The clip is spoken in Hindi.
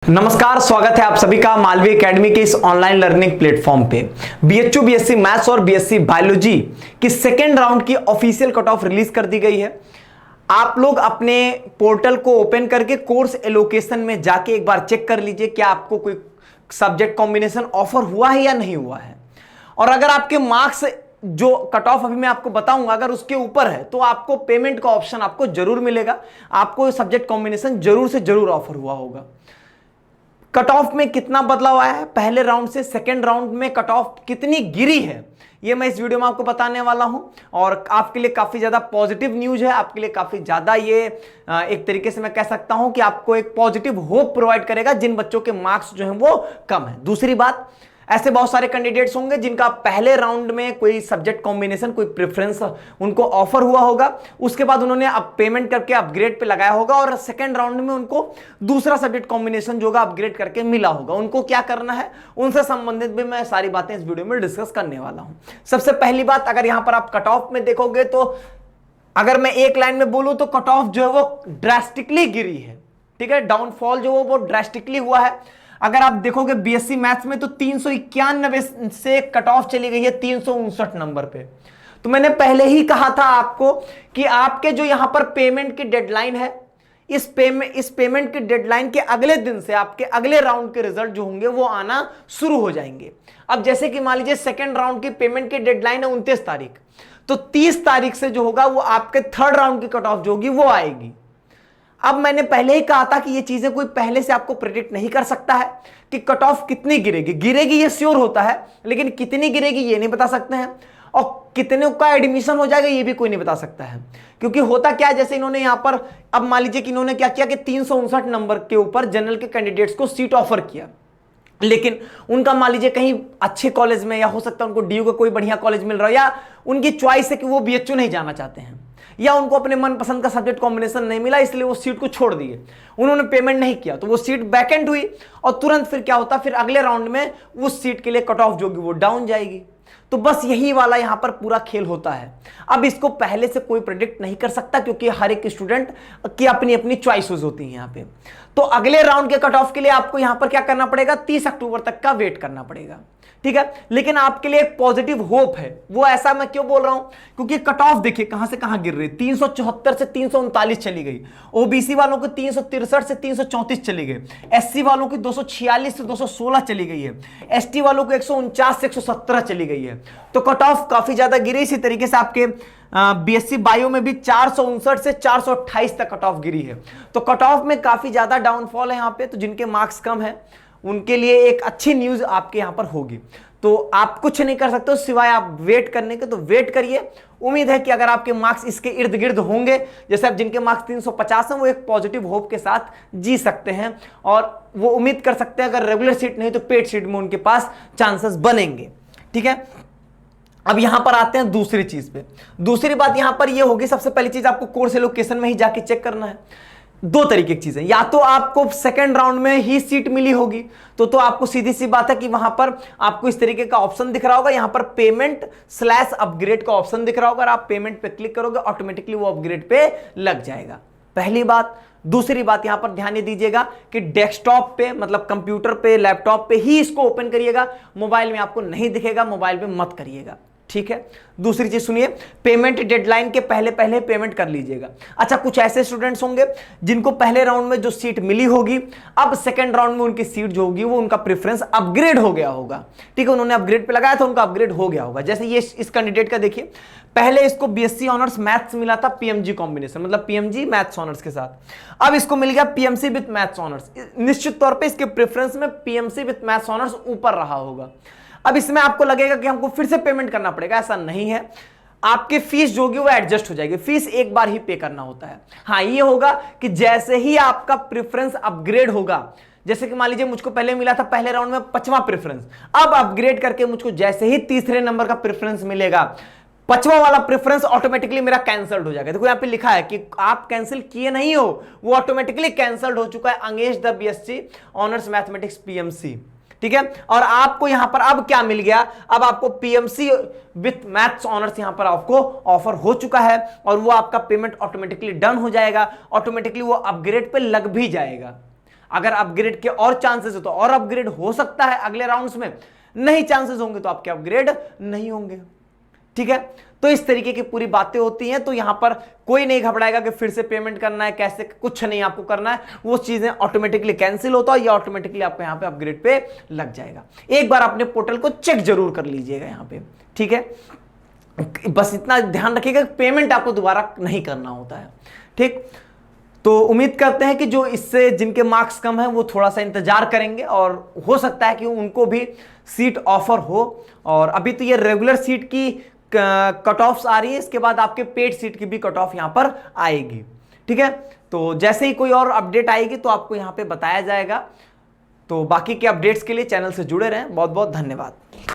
नमस्कार, स्वागत है आप सभी का मालवी एकेडमी के इस ऑनलाइन लर्निंग प्लेटफॉर्म पे। बीएचयू बीएससी मैथ्स और बीएससी बायोलॉजी की सेकेंड राउंड की ऑफिशियल कट ऑफ रिलीज कर दी गई है। आप लोग अपने पोर्टल को ओपन करके कोर्स एलोकेशन में जाके एक बार चेक कर लीजिए क्या आपको कोई सब्जेक्ट कॉम्बिनेशन ऑफर हुआ है या नहीं हुआ है। और अगर आपके मार्क्स जो कट ऑफ अभी मैं आपको बताऊंगा अगर उसके ऊपर है तो आपको पेमेंट का ऑप्शन आपको जरूर मिलेगा, आपको सब्जेक्ट कॉम्बिनेशन जरूर से जरूर ऑफर हुआ होगा। कट ऑफ में कितना बदलाव आया है, पहले राउंड से सेकेंड राउंड में कट ऑफ कितनी गिरी है, ये मैं इस वीडियो में आपको बताने वाला हूं। और आपके लिए काफी ज्यादा पॉजिटिव न्यूज है, आपके लिए काफी ज्यादा ये एक तरीके से मैं कह सकता हूं कि आपको एक पॉजिटिव होप प्रोवाइड करेगा जिन बच्चों के मार्क्स जो हैं वो कम है। दूसरी बात, ऐसे बहुत सारे कैंडिडेट्स होंगे जिनका पहले राउंड में कोई सब्जेक्ट कॉम्बिनेशन कोई प्रेफरेंस उनको ऑफर हुआ होगा, उसके बाद उन्होंने अब पेमेंट करके अपग्रेड पे लगाया होगा और सेकंड राउंड में उनको दूसरा सब्जेक्ट कॉम्बिनेशन जो होगा अपग्रेड करके मिला होगा। उनको क्या करना है, उनसे संबंधित भी मैं सारी बातें इस वीडियो में डिस्कस करने वाला हूं। सबसे पहली बात, अगर यहां पर आप कट ऑफ में देखोगे तो अगर मैं एक लाइन में बोलूं तो कट ऑफ जो है वो ड्रास्टिकली गिरी है। ठीक है, डाउनफॉल जो वो ड्रास्टिकली हुआ है। अगर आप देखोगे बीएससी मैथ्स में तो 391 से कट ऑफ चली गई है 359 नंबर पे। तो मैंने पहले ही कहा था आपको कि आपके जो यहां पर पेमेंट की डेडलाइन है, इस पेमेंट की डेडलाइन के अगले दिन से आपके अगले राउंड के रिजल्ट जो होंगे वो आना शुरू हो जाएंगे। अब जैसे कि मान लीजिए सेकेंड राउंड की पेमेंट की डेडलाइन है 29 तारीख, तो 30 तारीख से जो होगा वो आपके थर्ड राउंड की कट ऑफ जो होगी वो आएगी। अब मैंने पहले ही कहा था कि ये चीजें कोई पहले से आपको प्रेडिक्ट नहीं कर सकता है कि कट ऑफ कितनी गिरेगी ये श्योर होता है, लेकिन कितनी गिरेगी ये नहीं बता सकते हैं, और कितने का एडमिशन हो जाएगा ये भी कोई नहीं बता सकता है। क्योंकि होता क्या है, जैसे इन्होंने यहां पर अब मान लीजिए कि इन्होंने क्या किया कि 359 नंबर के ऊपर जनरल के कैंडिडेट्स को सीट ऑफर किया, लेकिन उनका मान लीजिए कहीं अच्छे कॉलेज में, या हो सकता है उनको डीयू का कोई बढ़िया कॉलेज मिल रहा है, या उनकी चॉइस है कि वो बीएचयू नहीं जाना चाहते हैं, या उनको अपने मनपसंद का सब्जेक्ट कॉम्बिनेशन नहीं मिला इसलिए वो सीट को छोड़ दिए, उन्होंने पेमेंट नहीं किया, तो वो सीट वैकेंट हुई और तुरंत फिर क्या होता, फिर अगले राउंड में उस सीट के लिए कट ऑफ जो होगी वो डाउन जाएगी। तो बस यही वाला यहां पर पूरा खेल होता है। अब इसको पहले से कोई प्रेडिक्ट नहीं कर सकता क्योंकि हर एक स्टूडेंट की अपनी अपनी चॉइसेस होती हैं यहां पे। तो अगले राउंड के कट ऑफ के लिए आपको यहां पर क्या करना पड़ेगा, 30 अक्टूबर तक का वेट करना पड़ेगा। ठीक है, लेकिन आपके लिए एक पॉजिटिव होप है। वो ऐसा मैं क्यों बोल रहा हूं, क्योंकि कट ऑफ देखिए कहां से कहां गिर रही है, 374 से 339 चली गई, ओबीसी वालों की 363 से 334 चली गई, एससी वालों की 246 से 216 चली गई है, एसटी वालों को 149 से 117 चली गई है। तो कट ऑफ काफी ज्यादा गिरी। इसी तरीके से आपके बीएससी बायो में भी 459 से 428 तक कट ऑफ गिरी है। तो कट ऑफ में काफी ज्यादा डाउनफॉल है यहां पे। तो जिनके मार्क्स कम है उनके लिए एक अच्छी न्यूज आपके यहां पर होगी। तो आप कुछ नहीं कर सकते हो सिवाय आप वेट करने के, तो वेट करिए। उम्मीद है कि अगर आपके मार्क्स इसके इर्द गिर्द होंगे, जैसे अब जिनके मार्क्स 350 हैं वो एक पॉजिटिव होप के साथ जी सकते हैं और वो उम्मीद कर सकते हैं अगर रेगुलर सीट नहीं तो पेड सीट में उनके पास चांसेस बनेंगे। ठीक है, अब यहां पर आते हैं दूसरी चीज पे। दूसरी बात यहां पर यह होगी, सबसे पहली चीज आपको कोर्स एलोकेशन में ही जाके चेक करना है। दो तरीके की चीजें, या तो आपको सेकंड राउंड में ही सीट मिली होगी तो आपको सीधी सी बात है कि वहां पर आपको इस तरीके का ऑप्शन दिख रहा होगा, यहां पर पेमेंट/अपग्रेड का ऑप्शन दिख रहा होगा, और आप पेमेंट पे क्लिक करोगे ऑटोमेटिकली वो अपग्रेड पे लग जाएगा। पहली बात। दूसरी बात यहां पर ध्यान दीजिएगा कि डेस्कटॉप पे मतलब कंप्यूटर पे लैपटॉप पे ही इसको ओपन करिएगा, मोबाइल में आपको नहीं दिखेगा, मोबाइल पे मत करिएगा। ठीक है, दूसरी चीज सुनिए, पेमेंट डेडलाइन के पहले पहले पेमेंट कर लीजिएगा। अच्छा, कुछ ऐसे स्टूडेंट्स होंगे जिनको पहले राउंड में जो सीट मिली होगी, अब सेकंड राउंड में उनकी सीट जो होगी वो उनका प्रेफरेंस अपग्रेड हो गया होगा। ठीक है, उन्होंने अपग्रेड पे लगाया था, उनका अपग्रेड हो गया होगा। जैसे ये इस कैंडिडेट का देखिए, पहले इसको बीएससी ऑनर्स मैथ्स मिला था पीएमजी कॉम्बिनेशन, मतलब पीएमजी मैथ्स ऑनर्स के साथ। अब इसको मिल गया पीएमसी विद मैथ्स ऑनर्स। निश्चित तौर पर इसके प्रेफरेंस में पीएमसी विद मैथ्स ऑनर्स ऊपर रहा होगा। अब इसमें आपको लगेगा कि हमको फिर से पेमेंट करना पड़ेगा, ऐसा नहीं है। आपकी फीस जो होगी वो एडजस्ट हो जाएगी, फीस एक बार ही पे करना होता है। हाँ, ये होगा कि जैसे ही आपका प्रेफरेंस अपग्रेड होगा, जैसे कि मान लीजिए मुझको पहले मिला था पहले राउंड में 5वां प्रेफरेंस, अब अपग्रेड करके मुझको जैसे ही तीसरे नंबर का प्रेफरेंस मिलेगा, 5वां वाला प्रेफरेंस ऑटोमेटिकली मेरा कैंसल्ड हो जाएगा। देखो यहाँ पे लिखा है कि आप कैंसिल किए नहीं हो, वो ऑटोमेटिकली कैंसल्ड हो चुका है अंगेज the BSc honours mathematics PMC. ठीक है, और आपको यहां पर अब क्या मिल गया, अब आपको पीएमसी विथ मैथ्स ऑनर्स यहां पर आपको ऑफर हो चुका है और वो आपका पेमेंट ऑटोमेटिकली डन हो जाएगा, ऑटोमेटिकली वो अपग्रेड पे लग भी जाएगा। अगर अपग्रेड के और चांसेस है तो और अपग्रेड हो सकता है अगले राउंड्स में, नहीं चांसेस होंगे तो आपके अपग्रेड नहीं होंगे। ठीक है, तो इस तरीके की पूरी बातें होती हैं। तो यहां पर कोई नहीं घबराएगा कि फिर से पेमेंट करना है, कैसे, कुछ नहीं आपको करना है, वो चीजें ऑटोमेटिकली कैंसिल होता है या ऑटोमेटिकली आपको यहां पे अपग्रेड पे लग जाएगा। एक बार अपने पोर्टल को चेक जरूर कर लीजिएगा यहां पे। ठीक है, बस इतना ध्यान रखिएगा पेमेंट आपको दोबारा नहीं करना होता है। ठीक, तो उम्मीद करते हैं कि जो इससे जिनके मार्क्स कम है वो थोड़ा सा इंतजार करेंगे और हो सकता है कि उनको भी सीट ऑफर हो। और अभी तो ये रेगुलर सीट की कट ऑफ्स आ रही है, इसके बाद आपके पेड सीट की भी कट ऑफ यहां पर आएगी। ठीक है, तो जैसे ही कोई और अपडेट आएगी तो आपको यहां पे बताया जाएगा। तो बाकी के अपडेट्स के लिए चैनल से जुड़े रहें। बहुत बहुत धन्यवाद।